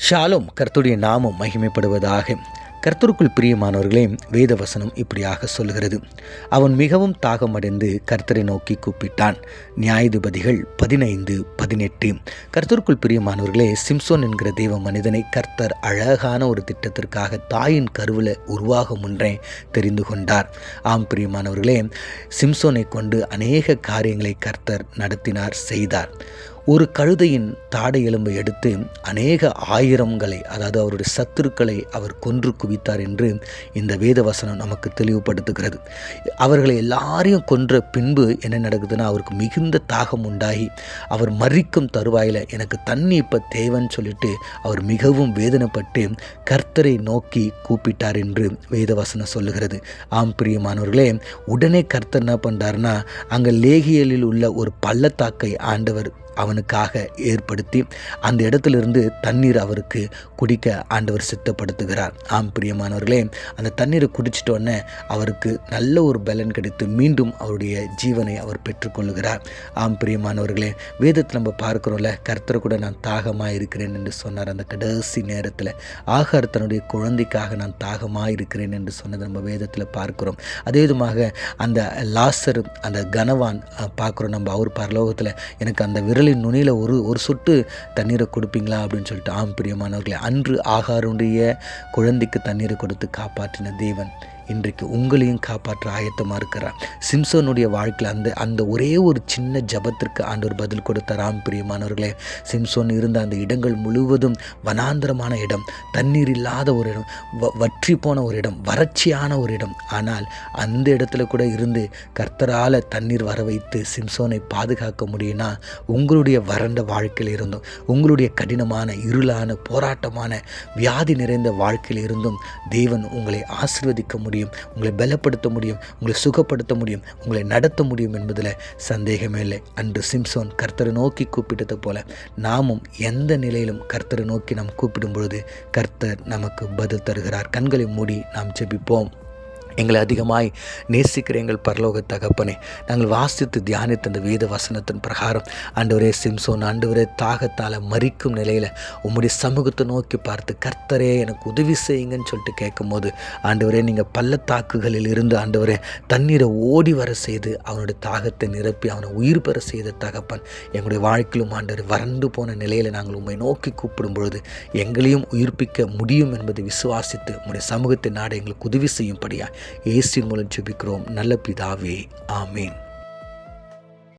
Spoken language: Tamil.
ஷாሎም. கர்த்தருடைய நாமம் மகிமைப்படுவதாக. கர்த்தருக்குள் பிரியமானவர்களே, வேத வசனம் இப்படியாக சொல்கிறது. அவன் மிகவும் தாகமடைந்து கர்த்தரை நோக்கி கூப்பிட்டான். நியாயாதிபதிகள் 15:18. கர்த்தருக்குள் பிரியமானவர்களே, சிம்சோன் என்கிற தெய்வ மனிதனை கர்த்தர் அழகான ஒரு திட்டத்திற்காக தாயின் கருவில் உருவாகும் முன்றே தெரிந்து கொண்டார். ஆம் பிரியமானவர்களே, சிம்சோனை கொண்டு அநேக காரியங்களை கர்த்தர் நடத்தினார், செய்தார். ஒரு கழுதையின் தாடை எலும்பை எடுத்து அநேக ஆயிரங்களை, அதாவது அவருடைய சத்துருக்களை அவர் கொன்று குவித்தார் என்று இந்த வேத வசனம் நமக்கு தெளிவுபடுத்துகிறது. அவர்களை எல்லாரையும் கொன்ற பின்பு என்ன நடக்குதுன்னா, அவருக்கு மிகுந்த தாகம் உண்டாகி அவர் மரிக்கும் தருவாயில் எனக்கு தண்ணி இப்போ தேவைன்னு சொல்லிட்டு அவர் மிகவும் வேதனைப்பட்டு கர்த்தரை நோக்கி கூப்பிட்டார் என்று வேத வசனம் சொல்லுகிறது. ஆம் பிரியமானவர்களே, உடனே கர்த்தர் என்ன பண்ணுறாருன்னா, அங்கே லேகியலில் உள்ள ஒரு பள்ளத்தாக்கை ஆண்டவர் அவனுக்காக ஏற்படுத்தி அந்த இடத்திலிருந்து தண்ணீர் அவருக்கு குடிக்க ஆண்டவர் சித்தப்படுத்துகிறார். ஆம் பிரியமானவர்களே, அந்த தண்ணீரை குடிச்சிட்டோன்னே அவருக்கு நல்ல ஒரு பலன் கிடைத்து மீண்டும் அவருடைய ஜீவனை அவர் பெற்றுக்கொள்ளுகிறார். ஆம் பிரியமானவர்களே, வேதத்தில் நம்ம பார்க்குறோம்ல, கர்த்தர் கூட நான் தாகமாக இருக்கிறேன் என்று சொன்னார். அந்த கடைசி நேரத்தில் ஆகார் தன்னுடைய குழந்தைக்காக நான் தாகமாக இருக்கிறேன் என்று சொன்னதை நம்ம வேதத்தில் பார்க்குறோம். அதே விதமாக அந்த லாசர், அந்த கனவான் பார்க்குறோம் நம்ம. அவர் பரலோகத்தில் எனக்கு அந்த விரலின் நுனியில் ஒரு சொட்டு தண்ணீரை கொடுப்பீங்களா அப்படின்னு சொல்லிட்டு, ஆம் பிரியமானவர்களே, அன்று ஆகாருடைய குழந்தைக்கு தண்ணீரை கொடுத்து காப்பாற்றின தேவன் இன்றைக்கு உங்களையும் காப்பாற்ற ஆயத்தமாக இருக்கிறார். சிம்சோனுடைய வாழ்க்கையில் அந்த ஒரே ஒரு சின்ன ஜபத்திற்கு ஆண்டவர் பதில் கொடுத்தார். ஆம் பிரியமானவர்களே, சிம்சோன் இருந்த அந்த இடங்கள் முழுவதும் வனாந்தரமான இடம், தண்ணீர் இல்லாத ஒரு இடம், வற்றி போன ஒரு இடம், வறட்சியான ஒரு இடம். ஆனால் அந்த இடத்துல கூட இருந்து கர்த்தரால் தண்ணீர் வர வைத்து சிம்சோனை பாதுகாக்க முடியும்னா, உங்களுடைய வறண்ட வாழ்க்கையில் இருந்தும், உங்களுடைய கடினமான இருளான போராட்டமான வியாதி நிறைந்த வாழ்க்கையில் இருந்தும் தேவன் உங்களை ஆசீர்வதிக்க முடியும், உங்களை பலப்படுத்த முடியும், உங்களை சுகப்படுத்த முடியும், உங்களை நடத்த முடியும் என்பதில் சந்தேகமே இல்லை. அன்று சிம்சோன் கர்த்தரை நோக்கி கூப்பிட்டது போல நாமும் எந்த நிலையிலும் கர்த்தரை நோக்கி நாம் கூப்பிடும் பொழுது கர்த்தர் நமக்கு பதில் தருகிறார். கண்களை மூடி நாம் ஜெபிப்போம். எங்களை அதிகமாய் நேசிக்கிற எங்கள் பரலோக தகப்பனே, நாங்கள் வாசித்து தியானித்த அந்த வேத வசனத்தின் பிரகாரம் ஆண்டவரே, சிம்சோன் ஆண்டவரே தாகத்தால் மரிக்கும் நிலையில் உம்முடைய சமூகத்தை நோக்கி பார்த்து கர்த்தரே எனக்கு உதவி செய்யுங்கன்னு சொல்லிட்டு கேட்கும் போது ஆண்டவரே, நீங்கள் பள்ளத்தாக்குகளில் இருந்து ஆண்டவரே தண்ணீரை ஓடி வர செய்து அவனுடைய தாகத்தை நிரப்பி அவனை உயிர் பெற செய்த தகப்பன், எங்களுடைய வாழ்க்கையிலும் ஆண்டவர் வறண்டு போன நிலையில் நாங்கள் உம்மை நோக்கி கூப்பிடும் பொழுது எங்களையும் உயிர்ப்பிக்க முடியும் என்பதை விசுவாசித்து உம்முடைய சமூகத்தை நாட எங்களுக்கு உதவி செய்யும்படியா இயேசுவின் மூலம் ஜெபிக்கிறோம் நல்ல பிதாவே, ஆமேன்.